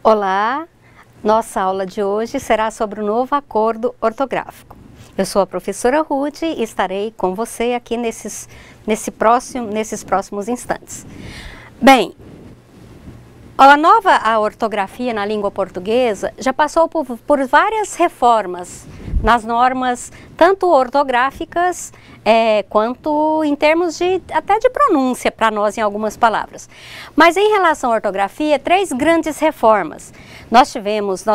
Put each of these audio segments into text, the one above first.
Olá, nossa aula de hoje será sobre o novo acordo ortográfico. Eu sou a professora Ruth e estarei com você aqui nesses próximos instantes. Bem, a ortografia na língua portuguesa já passou por várias reformas nas normas, tanto ortográficas quanto em termos até de pronúncia para nós em algumas palavras. Mas em relação à ortografia, três grandes reformas. Nós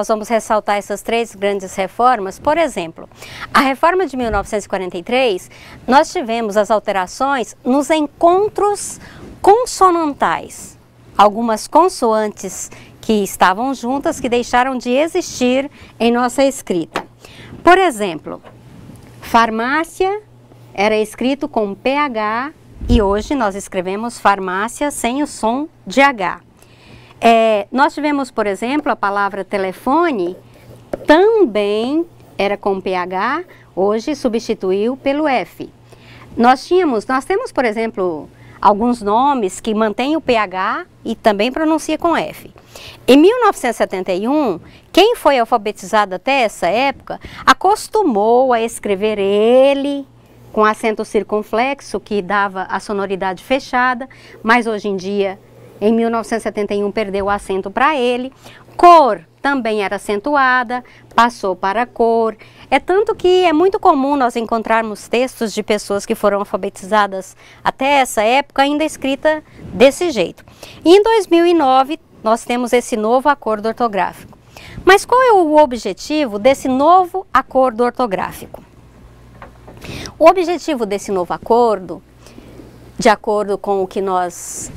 vamos ressaltar essas três grandes reformas. Por exemplo, a reforma de 1943, nós tivemos as alterações nos encontros consonantais. Algumas consoantes que estavam juntas, que deixaram de existir em nossa escrita. Por exemplo, farmácia era escrito com PH e hoje nós escrevemos farmácia sem o som de H. Nós tivemos, por exemplo, a palavra telefone, também era com PH, hoje substituiu pelo F. Nós temos, por exemplo, alguns nomes que mantêm o PH e também pronuncia com F. Em 1971, quem foi alfabetizado até essa época acostumou a escrever ele com acento circunflexo, que dava a sonoridade fechada, mas hoje em dia, em 1971, perdeu o acento para ele. Cor também era acentuada, passou para cor. É tanto que é muito comum nós encontrarmos textos de pessoas que foram alfabetizadas até essa época ainda escrita desse jeito. E em 2009, nós temos esse novo acordo ortográfico. Mas qual é o objetivo desse novo acordo ortográfico? O objetivo desse novo acordo, de acordo com o que nós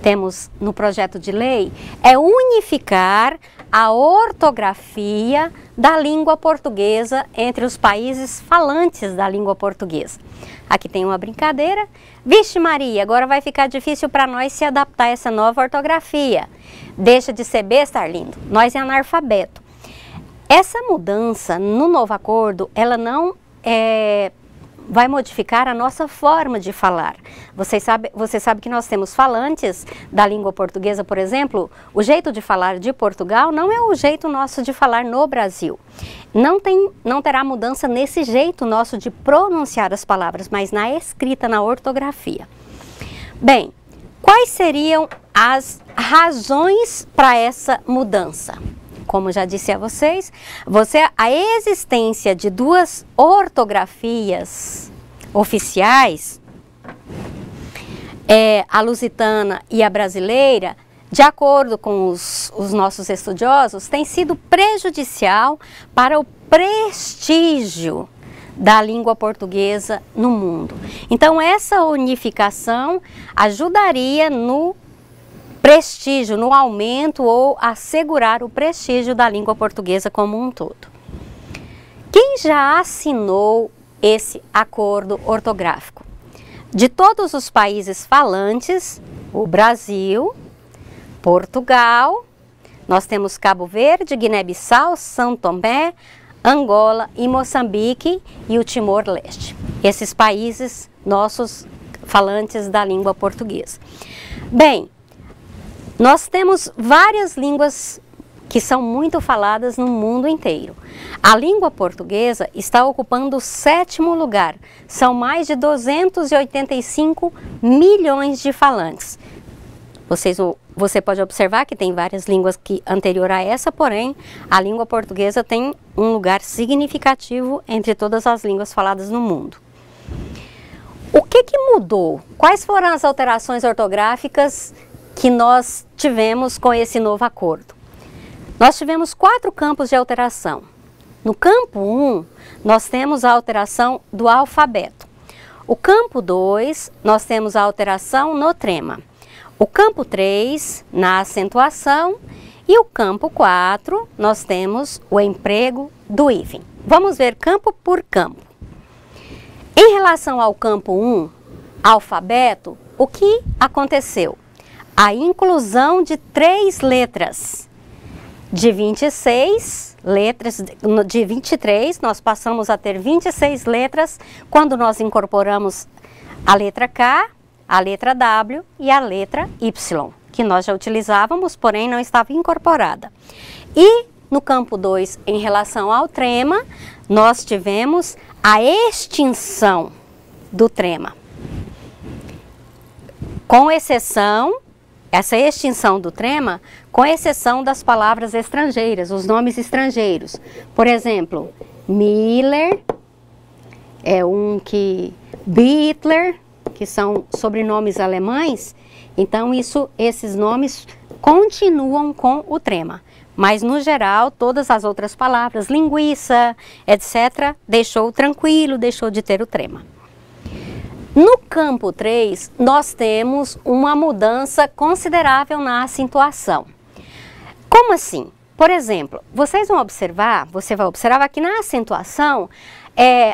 temos no projeto de lei, é unificar a ortografia da língua portuguesa entre os países falantes da língua portuguesa. Aqui tem uma brincadeira. Vixe Maria, agora vai ficar difícil para nós se adaptar a essa nova ortografia. Deixa de ser besta, Arlindo. Nós é analfabeto. Essa mudança no novo acordo, ela não vai modificar a nossa forma de falar. Você sabe que nós temos falantes da língua portuguesa, por exemplo, o jeito de falar de Portugal não é o jeito nosso de falar no Brasil. Não terá mudança nesse jeito nosso de pronunciar as palavras, mas na escrita, na ortografia. Bem, quais seriam as razões para essa mudança? Como já disse a vocês, a existência de duas ortografias oficiais, a lusitana e a brasileira, de acordo com os nossos estudiosos, tem sido prejudicial para o prestígio da língua portuguesa no mundo. Então, essa unificação ajudaria no prestígio, no aumento ou assegurar o prestígio da língua portuguesa como um todo. Quem já assinou esse acordo ortográfico? De todos os países falantes, o Brasil, Portugal, nós temos Cabo Verde, Guiné-Bissau, São Tomé, Angola e Moçambique e o Timor-Leste. Esses países nossos falantes da língua portuguesa. Bem, nós temos várias línguas que são muito faladas no mundo inteiro. A língua portuguesa está ocupando o 7º lugar. São mais de 285 milhões de falantes. Você pode observar que tem várias línguas anterior a essa, porém, a língua portuguesa tem um lugar significativo entre todas as línguas faladas no mundo. O que mudou? Quais foram as alterações ortográficas que nós tivemos com esse novo acordo? Nós tivemos 4 campos de alteração. No campo 1, nós temos a alteração do alfabeto. O campo 2, nós temos a alteração no trema. O campo 3, na acentuação. E o campo 4, nós temos o emprego do hífen. Vamos ver campo por campo. Em relação ao campo 1, alfabeto, o que aconteceu? A inclusão de 3 letras. De 26 letras, de 23, nós passamos a ter 26 letras quando nós incorporamos a letra K, a letra W e a letra Y. que nós já utilizávamos, porém não estava incorporada. E no campo 2, em relação ao trema, nós tivemos a extinção do trema. Com exceção, essa extinção do trema, com exceção das palavras estrangeiras, os nomes estrangeiros. Por exemplo, Miller, Bittler, que são sobrenomes alemães, então esses nomes continuam com o trema. Mas, no geral, todas as outras palavras, linguiça, etc., deixou tranquilo, deixou de ter o trema. No campo 3, nós temos uma mudança considerável na acentuação. Como assim? Por exemplo, você vai observar que na acentuação,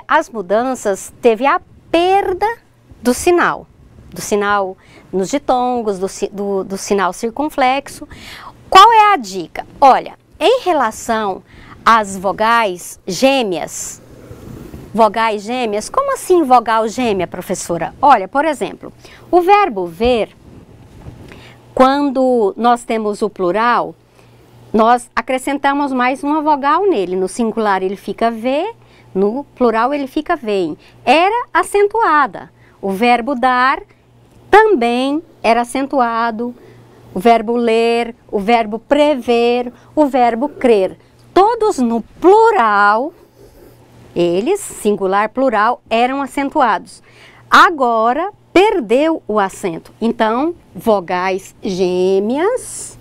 as mudanças teve a perda do sinal nos ditongos, do sinal circunflexo. Qual é a dica? Olha, em relação às vogais gêmeas, como assim vogal gêmea, professora? Olha, por exemplo, o verbo ver, quando nós temos o plural, nós acrescentamos mais uma vogal nele. No singular ele fica V, no plural ele fica VEM. Era acentuada. O verbo dar também era acentuado. O verbo ler, o verbo prever, o verbo crer. Todos no plural, eles, singular, plural, eram acentuados. Agora, perdeu o acento. Então, vogais gêmeas,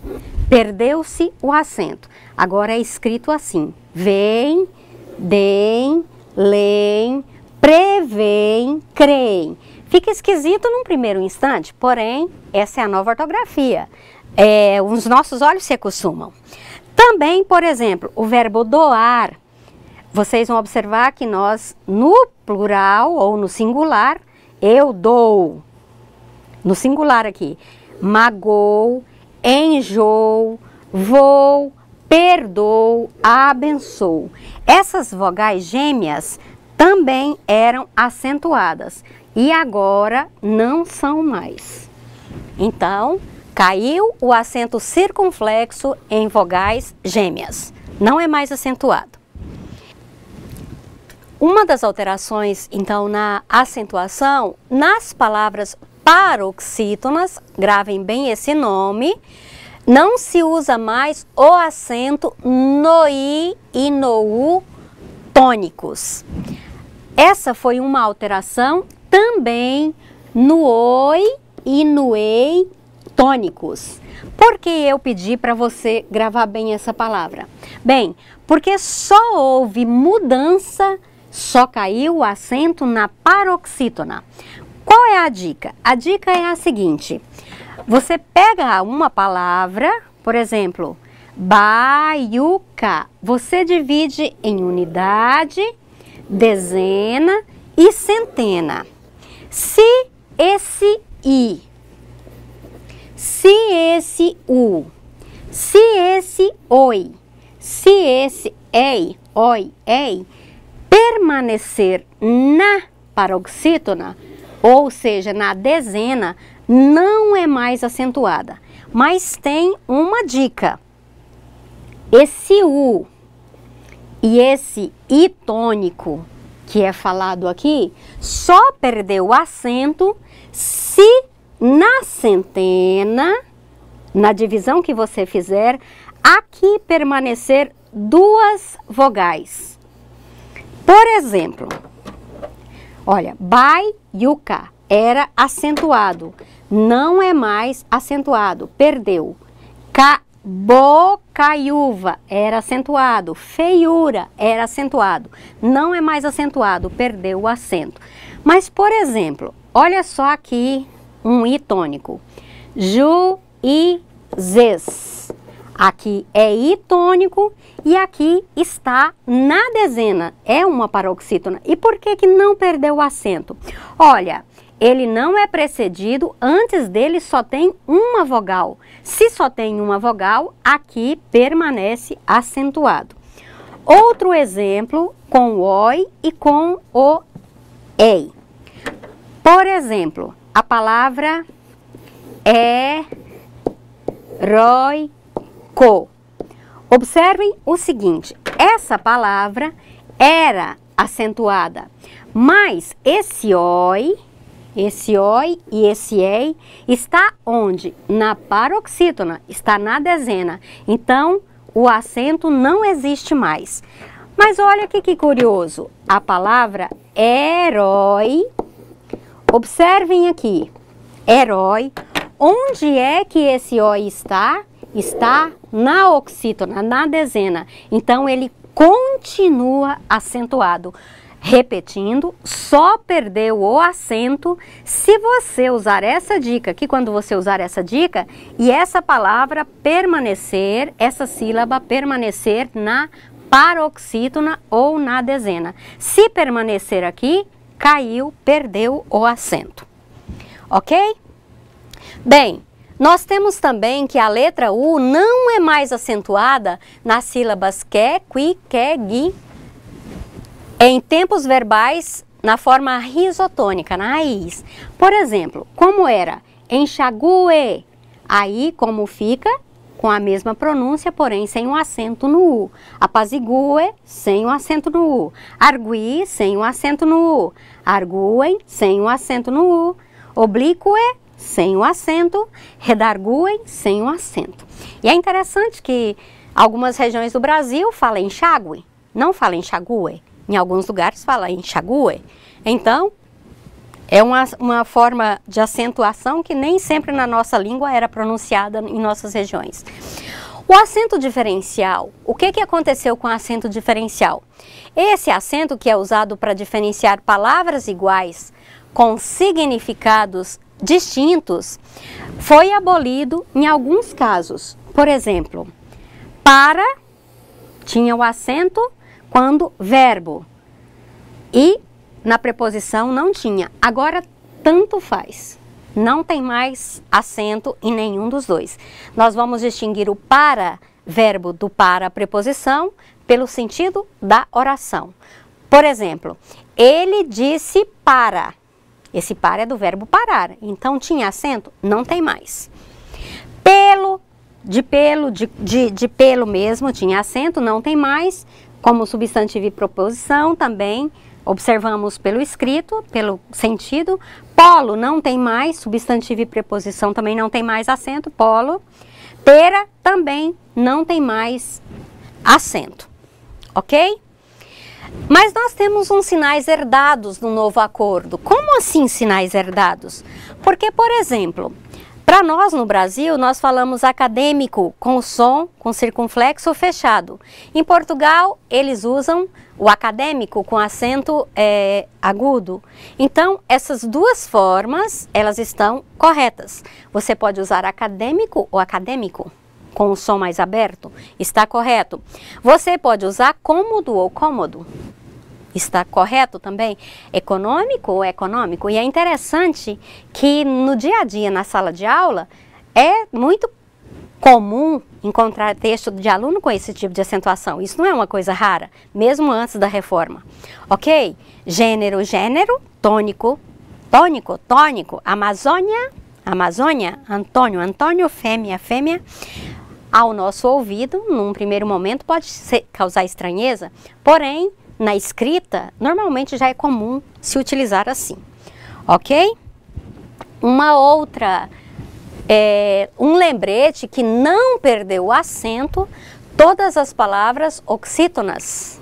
perdeu-se o acento. Agora é escrito assim: vem, deem, leem, preveem, creem. Fica esquisito num primeiro instante, porém, essa é a nova ortografia. Os nossos olhos se acostumam. Também, por exemplo, o verbo doar. Vocês vão observar que nós, no plural ou no singular, eu dou. No singular aqui, magou, enjoo, vou, perdoo, abençoo. Essas vogais gêmeas também eram acentuadas e agora não são mais. Então, caiu o acento circunflexo em vogais gêmeas. Não é mais acentuado. Uma das alterações, então, na acentuação, nas palavras paroxítonas, gravem bem esse nome, não se usa mais o acento no I e no U tônicos. Essa foi uma alteração também no OI e no EI tônicos. Por que eu pedi para você gravar bem essa palavra? Bem, porque só houve mudança, só caiu o acento na paroxítona. Qual é a dica? A dica é a seguinte: você pega uma palavra, por exemplo, baiuca, você divide em unidade, dezena e centena. Se esse I, se esse U, se esse OI, se esse EI, OI, EI, permanecer na paroxítona, ou seja, na dezena, não é mais acentuada. Mas tem uma dica: esse U e esse I tônico que é falado aqui, só perdeu o acento se na centena, na divisão que você fizer, aqui permanecer duas vogais. Por exemplo, olha, baiuca era acentuado, não é mais acentuado, perdeu. Bocaiúva era acentuado, feiura era acentuado, não é mais acentuado, perdeu o acento. Mas, por exemplo, olha só aqui um I tônico, juízes. Aqui é I tônico e aqui está na dezena, é uma paroxítona. E por que que não perdeu o acento? Olha, ele não é precedido, antes dele só tem uma vogal. Se só tem uma vogal, aqui permanece acentuado. Outro exemplo com o OI e com o EI. Por exemplo, a palavra roi, co. Observem o seguinte, essa palavra era acentuada, mas esse oi e esse ei está onde? Na paroxítona, está na dezena. Então, o acento não existe mais. Mas olha aqui que curioso, a palavra herói, observem aqui, herói, onde é que esse oi está? Está na oxítona, na dezena. Então, ele continua acentuado. Repetindo, só perdeu o acento se você usar essa dica, que quando você usar essa dica e essa palavra permanecer, essa sílaba permanecer na paroxítona ou na dezena. Se permanecer aqui, caiu, perdeu o acento. Ok? Bem, nós temos também que a letra U não é mais acentuada nas sílabas que, qui, que, gui, em tempos verbais na forma risotônica, na raiz. Por exemplo, como era enxague, aí como fica com a mesma pronúncia, porém sem o acento no U. Apazigue, sem o acento no U. Argui, sem o acento no U. Arguem, sem o acento no U. Oblique, sem o acento. Redarguem, sem o acento. E é interessante que algumas regiões do Brasil falam enxague, não falam enxague. Em alguns lugares fala enxague. Então, é uma forma de acentuação que nem sempre na nossa língua era pronunciada em nossas regiões. O acento diferencial, o que aconteceu com o acento diferencial? Esse acento que é usado para diferenciar palavras iguais com significados distintos, foi abolido em alguns casos. Por exemplo, para tinha o acento quando verbo e na preposição não tinha. Agora tanto faz, não tem mais acento em nenhum dos dois. Nós vamos distinguir o para verbo do para preposição pelo sentido da oração. Por exemplo, ele disse para. Esse para é do verbo parar, então tinha acento? Não tem mais. Pelo, de pelo mesmo, tinha acento, não tem mais. Como substantivo e proposição também, observamos pelo escrito, pelo sentido. Polo não tem mais, substantivo e preposição também não tem mais acento, polo. Pera também não tem mais acento, ok? Mas nós temos uns sinais herdados no novo acordo. Como assim sinais herdados? Porque, por exemplo, para nós no Brasil, nós falamos acadêmico com o som, com circunflexo fechado. Em Portugal, eles usam o acadêmico com acento agudo. Então, essas duas formas, elas estão corretas. Você pode usar acadêmico ou acadêmico com o som mais aberto, está correto. Você pode usar cômodo ou cômodo. Está correto também? Econômico ou econômico? E é interessante que no dia a dia, na sala de aula, é muito comum encontrar texto de aluno com esse tipo de acentuação. Isso não é uma coisa rara, mesmo antes da reforma. Ok? Gênero, gênero. Tônico, tônico, tônico. Amazônia, Amazônia. Antônio, Antônio. Fêmea, fêmea. Ao nosso ouvido, num primeiro momento, pode causar estranheza, porém, na escrita, normalmente já é comum se utilizar assim, ok? Uma outra, um lembrete que não perdeu o acento, todas as palavras oxítonas.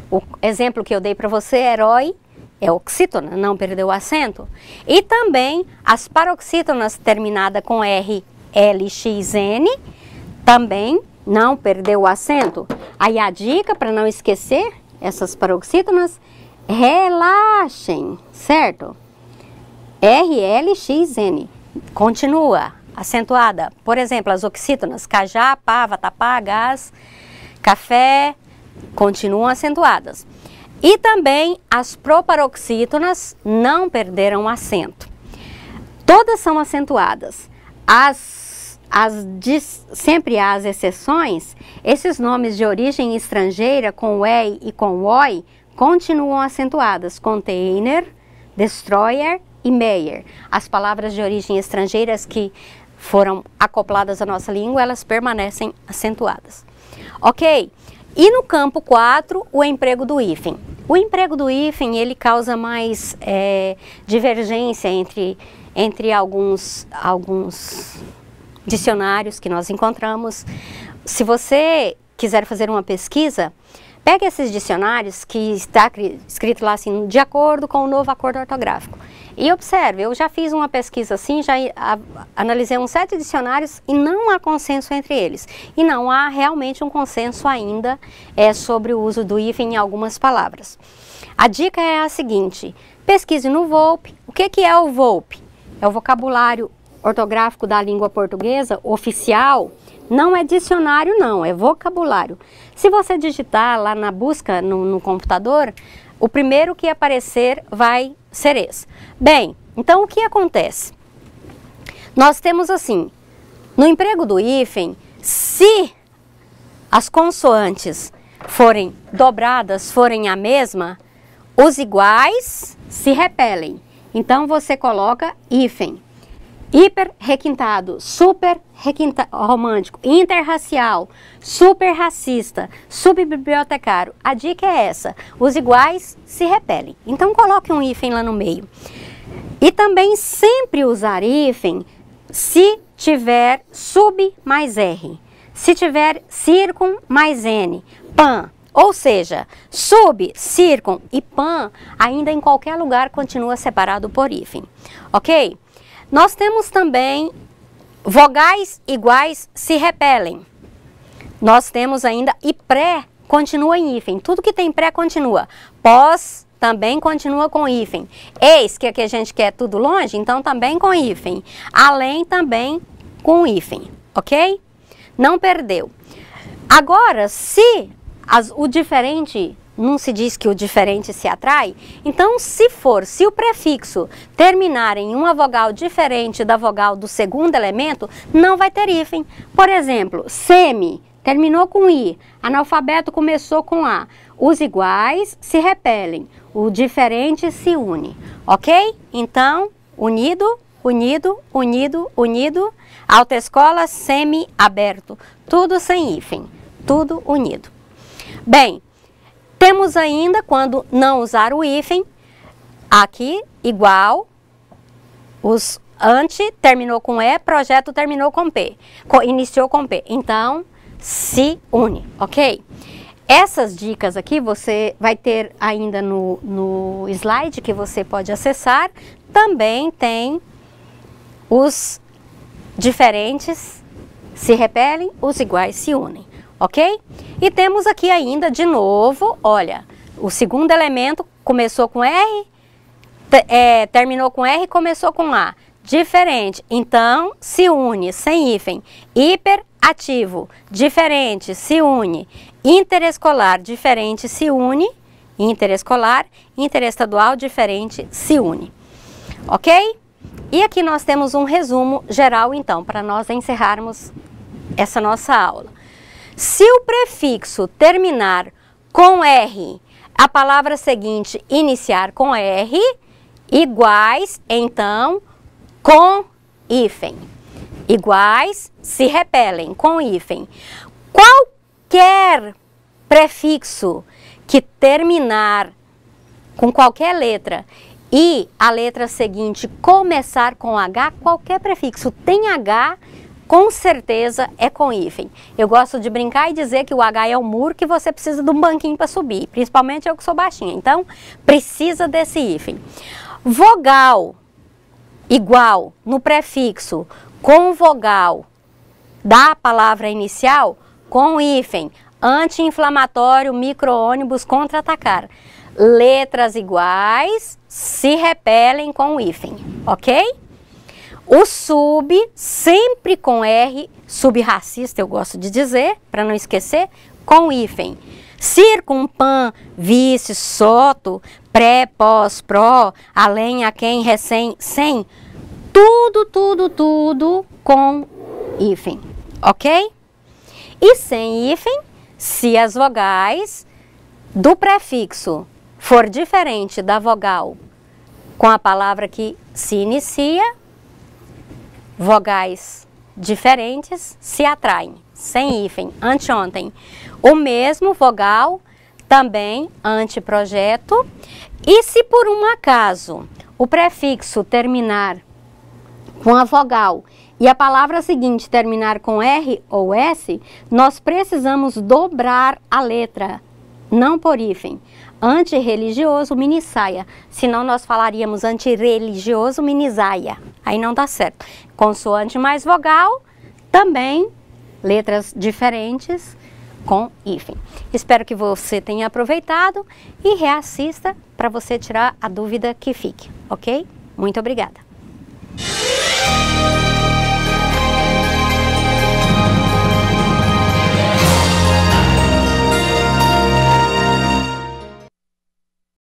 O exemplo que eu dei para você, herói, é oxítona, não perdeu o acento. E também as paroxítonas terminadas com R, L, X, N, também não perdeu o acento. Aí a dica para não esquecer essas paroxítonas, relaxem, certo? R, L, X, N. Continua, acentuada. Por exemplo, as oxítonas, cajá, pá, vatapá, gás, café, continuam acentuadas. E também as proparoxítonas não perderam o acento. Todas são acentuadas. Sempre há as exceções, esses nomes de origem estrangeira com o EI e com o OI continuam acentuadas. Container, destroyer e Meyer. As palavras de origem estrangeiras que foram acopladas à nossa língua, elas permanecem acentuadas. Ok? E no campo 4, o emprego do hífen. O emprego do hífen, ele causa mais divergência entre alguns dicionários que nós encontramos. Se você quiser fazer uma pesquisa, pegue esses dicionários que está escrito lá assim, de acordo com o novo acordo ortográfico. E observe, eu já fiz uma pesquisa assim, já analisei uns 7 dicionários e não há consenso entre eles. E não há realmente um consenso ainda sobre o uso do hífen em algumas palavras. A dica é a seguinte, pesquise no VOLP. O que é o VOLP? É o vocabulário ortográfico da língua portuguesa oficial. Não é dicionário não, é vocabulário. Se você digitar lá na busca no computador, o primeiro que aparecer vai ser esse. Bem, então o que acontece? Nós temos assim, no emprego do hífen, se as consoantes forem dobradas, forem a mesma, os iguais se repelem. Então você coloca hífen. Hiper requintado, super romântico, interracial, super racista, subbibliotecário. A dica é essa, os iguais se repelem. Então coloque um hífen lá no meio. E também sempre usar hífen se tiver sub mais R, se tiver circun mais N, pan. Ou seja, sub, circun e pan ainda em qualquer lugar continua separado por hífen. Ok? Nós temos também vogais iguais se repelem. Nós temos ainda e pré continua em hífen. Tudo que tem pré continua. Pós também continua com hífen. Eis que aqui a gente quer tudo longe, então também com hífen. Além também com hífen, ok? Não perdeu. Agora, se o diferente... Não se diz que o diferente se atrai? Então, se o prefixo terminar em uma vogal diferente da vogal do segundo elemento, não vai ter hífen. Por exemplo, semi terminou com I, analfabeto começou com A. Os iguais se repelem, o diferente se une, ok? Então, unido, unido, unido, unido, autoescola, semi, aberto, tudo sem hífen, tudo unido. Bem, temos ainda, quando não usar o hífen, aqui, igual, os ante terminou com E, projeto terminou com P, iniciou com P. Então, se une, ok? Essas dicas aqui você vai ter ainda no slide que você pode acessar. Também tem os diferentes se repelem, os iguais se unem. Ok? E temos aqui ainda, de novo, olha, o segundo elemento começou com R, terminou com R e começou com A. Diferente, então se une, sem hífen. Hiperativo, diferente, se une. Interescolar, diferente, se une. Interescolar, interestadual, diferente, se une. Ok? E aqui nós temos um resumo geral, então, para nós encerrarmos essa nossa aula. Se o prefixo terminar com R, a palavra seguinte iniciar com R, iguais, então, com hífen. Iguais se repelem com hífen. Qualquer prefixo que terminar com qualquer letra e a letra seguinte começar com H, qualquer prefixo tem H, com certeza é com hífen. Eu gosto de brincar e dizer que o H é o muro que você precisa de um banquinho para subir. Principalmente eu que sou baixinha. Então, precisa desse hífen. Vogal igual no prefixo com vogal da palavra inicial com hífen. Anti-inflamatório, micro-ônibus, contra-atacar. Letras iguais se repelem com hífen. Ok? O sub, sempre com R, subracista eu gosto de dizer, para não esquecer, com hífen. Circun, pan, vice, soto, pré, pós, pró, além, a quem, recém, sem. Tudo, tudo, tudo com hífen, ok? E sem hífen, se as vogais do prefixo for diferente da vogal com a palavra que se inicia, vogais diferentes se atraem, sem hífen, anteontem. O mesmo vogal, também anteprojeto. E se por um acaso o prefixo terminar com a vogal e a palavra seguinte terminar com R ou S, nós precisamos dobrar a letra, não por hífen. Antirreligioso, mini saia. Senão nós falaríamos antirreligioso, mini saia. Aí não dá certo. Consoante mais vogal, também letras diferentes com hífen. Espero que você tenha aproveitado e reassista para você tirar a dúvida que fique, ok? Muito obrigada.